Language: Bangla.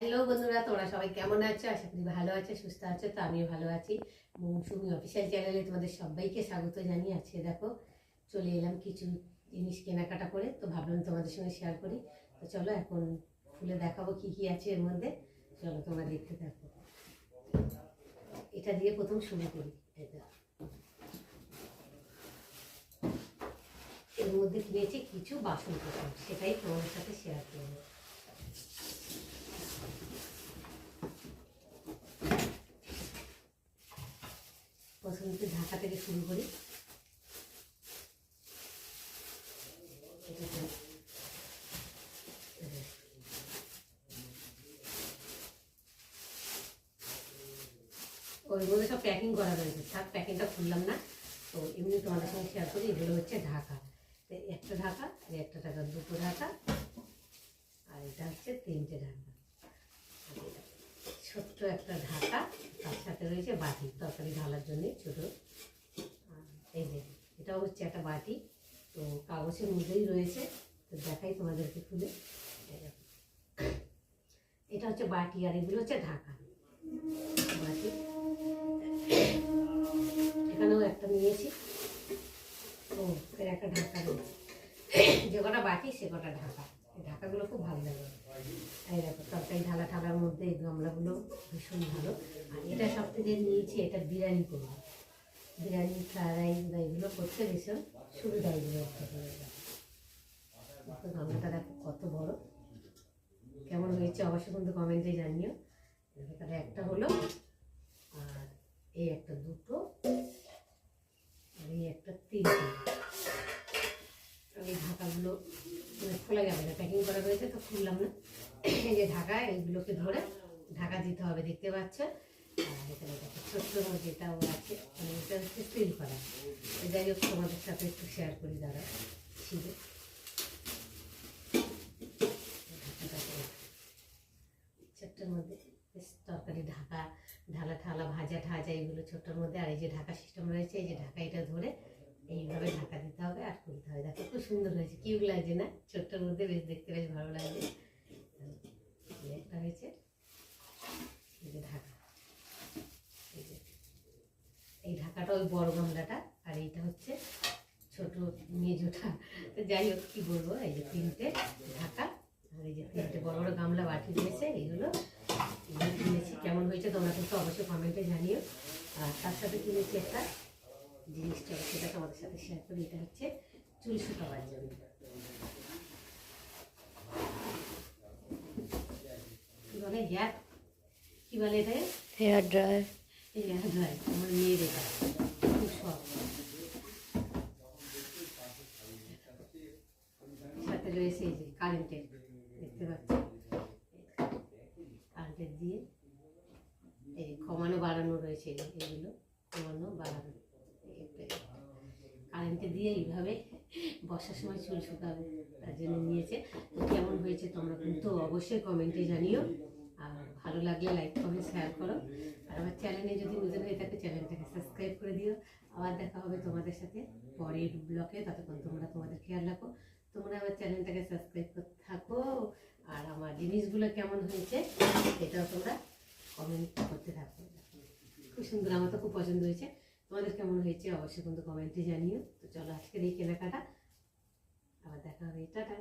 হ্যালো বন্ধুরা, তোমরা সবাই কেমন আছো? আশা করি ভালো আছো, সুস্থ আছো। তো আমিও ভালো আছি। মৌসুমি অফিসিয়াল চ্যানেলে তোমাদের সবাইকে স্বাগত জানিয়ে আজকে দেখো চলে এলাম কিছু জিনিস কেনাকাটা করে। তো ভাবলাম তোমাদের সঙ্গে শেয়ার করি। তো চলো এখন খুলে দেখাবো কি কি আছে এর মধ্যে। চলো তোমরা দেখতে থাকো। এটা দিয়ে প্রথম শুরু করি। এর মধ্যে কিনেছি কিছু বাসনপত্র, সেটাই তোমাদের সাথে শেয়ার করবো। প্রথমে ঢাকা থেকে শুরু করি। ওই মধ্যে সব প্যাকিং করা রয়েছে, থাক প্যাকিংটা খুললাম না। তো এমনি তোমাদের সঙ্গে শেয়ার করি। এগুলো হচ্ছে ঢাকা, একটা ঢাকা আর একটা ঢাকা, দুটো ঢাকা, আর এটা হচ্ছে তিনটে ঢাকা। ছোট্ট একটা ঢাকা, তার সাথে রয়েছে বাটি তরকারি ঢালার জন্য ছোটো। এই যে এটাও হচ্ছে একটা বাটি, তো কাগজের মধ্যেই রয়েছে। তো দেখাই তোমাদেরকে খুলে। এটা হচ্ছে বাটি আর এগুলো হচ্ছে ঢাকা বাটি। এখানেও একটা নিয়েছি। ও এর একটা ঢাকা রয়েছে, যে কটা বাটি সে কটা ঢাকা। এই ঢাকাগুলো খুব ভালো লাগে। এই দেখো তরকারি ঢালা ঢালার মধ্যে এই গামলাগুলো ভীষণ ভালো। আর এটা সব থেকে নিয়েছি, এটা বিরিয়ানি করবো, বিরিয়ানি ফ্রাইড রাইস বা এগুলো করতে ভীষণ সুবিধা। এগুলো গামলাটা দেখো কত বড়, কেমন হয়েছে অবশ্যই কিন্তু কমেন্টে জানিও। এখানে একটা হলো, আর এই একটা দুটো, আর এই একটা তিনটে। এই ঢাকাগুলো মানে খোলা যাবে না, প্যাকিং করা রয়েছে তো খুললাম না। এই যে ঢাকা, এইগুলোকে ধরে ঢাকা দিতে হবে, দেখতে পাচ্ছ। আর এখানে দেখো ছোট্ট যেটাও আছে, মানে এটা হচ্ছে সিল করা। যাই হোক তোমাদের সাথে একটু শেয়ার করি দাঁড়া ছিল। ছোট্টর মধ্যে তরকারি ঢাকা ঢালা ঢালা ভাজা ঠাজা এগুলো ছোট্টর মধ্যে। আর এই যে ঢাকা সিস্টেম রয়েছে, এই যে ঢাকা এটা ধরে এইভাবে ঢাকা দিতে হবে আর খুলতে হবে। দেখো খুব সুন্দর হয়েছে, কিউট লাগছে না? ছোট্টর মধ্যে বেশ দেখতে বেশ ভালো লাগছে। একটা হয়েছে এই যে ঢাকা, এই ঢাকাটা ওই বড় গামলাটা, আর এইটা হচ্ছে ছোট মেজোটা। যাই হোক কি বলবো, এই যে তিনটে ঢাকা আর এই যে তিনটে বড় বড় গামলা বাটি রয়েছে। এগুলো কিনেছি, কেমন হয়েছে তোমরা কিন্তু অবশ্যই কমেন্টে জানিও। আর তার সাথে কিনেছি একটা জিনিসটা, সেটা তোমাদের সাথে শেয়ার করি। এটা হচ্ছে চুল শুকাবার জন্য। কি বলে হেয়ার, কি বলে এটা? Hair dryer. Hair dryer. আমার মেয়ের এটা খুব শখ। সাথে রয়েছে এই যে কারেন্টের, দেখতে পাচ্ছি কারেন্টের দিয়ে এই কমানো বাড়ানো রয়েছে। এগুলো কমানো বাড়ানো, কারেন্টে দিয়ে এইভাবে বর্ষার সময় চুল শুকাবে, তার জন্য নিয়েছে। তো কেমন হয়েছে তোমরা কিন্তু অবশ্যই কমেন্টে জানিও। আর ভালো লাগলে লাইক কমেন্ট শেয়ার করো। আর আমার চ্যানেলে যদি নতুন হয়ে থাকে চ্যানেলটাকে সাবস্ক্রাইব করে দিও। আবার দেখা হবে তোমাদের সাথে পরের ব্লগে। ততক্ষণ তোমরা তোমাদের খেয়াল রাখো, তোমরা আমার চ্যানেলটাকে সাবস্ক্রাইব করতে থাকো। আর আমার জিনিসগুলো কেমন হয়েছে সেটাও তোমরা কমেন্ট করতে থাকো। খুব সুন্দর, আমার তো খুব পছন্দ হয়েছে। তোমাদের কেমন হয়েছে অবশ্যই কিন্তু কমেন্টে জানিও। তো চলো আজকের এই কেনাকাটা, আবার দেখা হবে, টাটা।